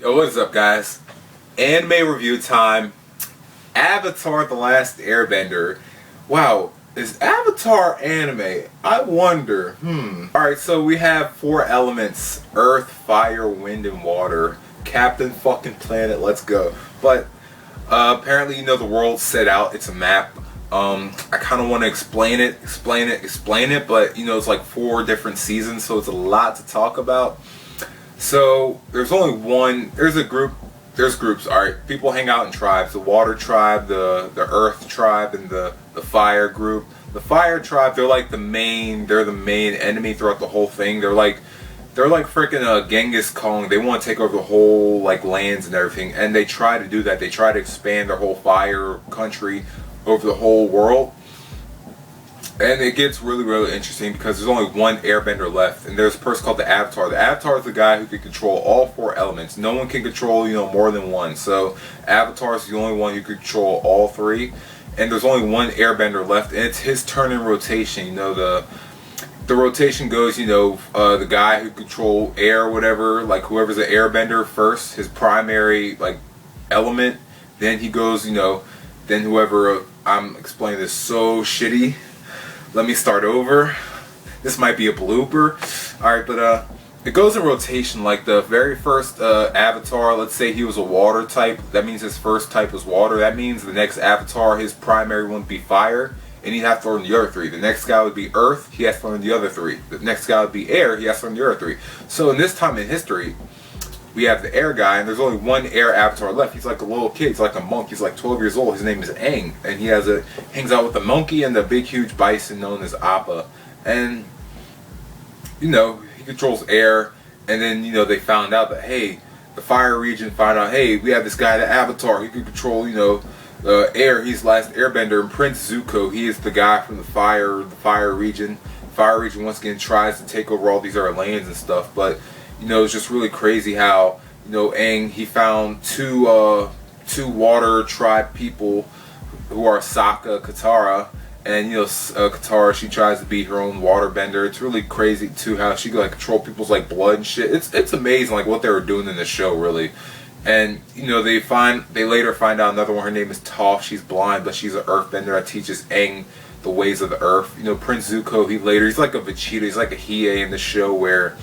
Yo, what is up, guys? Anime review time. Avatar: The Last Airbender. Wow, is Avatar anime? I wonder. Alright, so we have 4 elements: earth, fire, wind, and water. Captain fucking Planet, let's go. But apparently, the world's set out. It's a map. I kind of want to explain it, but it's like 4 different seasons, so it's a lot to talk about. So there's only one. There's groups. All right, people hang out in tribes: the water tribe, the earth tribe, and the fire group. The fire tribe, they're like the main. They're the main enemy throughout the whole thing. They're like freaking Genghis Khan. They want to take over the whole lands and everything, and they try to do that. They try to expand their whole fire country over the whole world. And it gets really, really interesting because there's only one airbender left, and there's a person called the Avatar. The Avatar is the guy who can control all 4 elements. No one can control, more than one. So Avatar is the only one who can control all 3, and there's only one airbender left, and it's his turn in rotation. The rotation goes, the guy who control air or whatever, like whoever's an airbender first, his primary element. Then he goes, then whoever. I'm explaining this so shitty. Let me start over. This might be a blooper. Alright, but it goes in rotation. Like the very first Avatar, let's say he was a water type. That means his first type was water. That means the next Avatar, his primary one would be fire, and he'd have to learn the other 3. The next guy would be earth, he has to learn the other 3. The next guy would be air, he has to learn the other 3. So in this time in history, we have the air guy, and there's only one air avatar left. He's like a little kid. He's like a monk. He's like 12 years old. His name is Aang, and he hangs out with the monkey and the big huge bison known as Appa. And he controls air. And then they found out that, hey, the fire region found out, hey, we have this guy, the Avatar. He can control air. He's last airbender. And Prince Zuko, he is the guy from the fire region. Fire region once again tries to take over all these other lands and stuff, but it's just really crazy how, Aang, he found two water tribe people who are Sokka, Katara, and, Katara, she tries to be her own waterbender. It's really crazy, too, how she can, control people's, blood and shit. It's amazing, what they were doing in the show, really. And, they later find out another one, her name is Toph. She's blind, but she's an earthbender that teaches Aang the ways of the earth. Prince Zuko, he's like a Vegeta, he's like a Hiei in the show where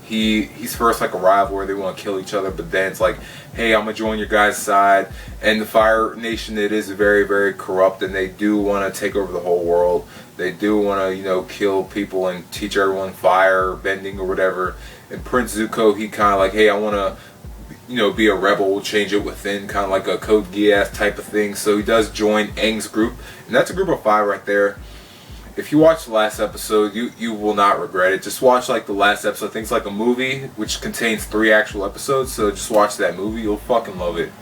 he's first like a rival where they want to kill each other, but then it's like, hey, I'm gonna join your guys' side. And the Fire Nation, it is very, very corrupt, and they do want to take over the whole world. They do want to kill people and teach everyone fire bending or whatever. And Prince Zuko, he kind of like, hey, I want to be a rebel, change it within, kind of like a Code Geass type of thing. So he does join Aang's group, and that's a group of 5 right there. If you watch the last episode, you will not regret it. Just watch the last episode. I think it's like a movie which contains 3 actual episodes, so just watch that movie. You'll fucking love it.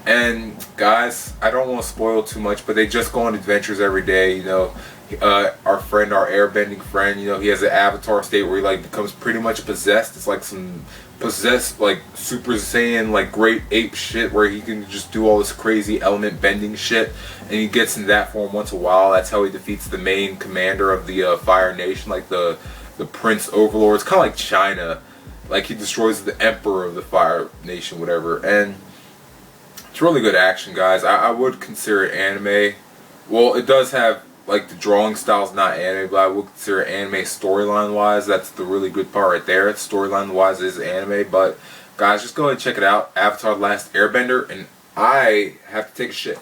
And guys, I don't want to spoil too much, but they just go on adventures every day. Our friend, our airbending friend, he has an avatar state where he becomes pretty much possessed. It's like some possessed Super Saiyan great ape shit where he can just do all this crazy element bending shit, and he gets in that form once in a while. That's how he defeats the main commander of the Fire Nation, the Prince Overlord. It's kind of like China, he destroys the Emperor of the Fire Nation, whatever. And it's really good action, guys. I would consider it anime. Well, it does have the drawing style's not anime, but I would consider it anime storyline wise. That's the really good part right there. Storyline wise is anime, but guys, just go ahead and check it out. Avatar: The Last Airbender, and I have to take a shit.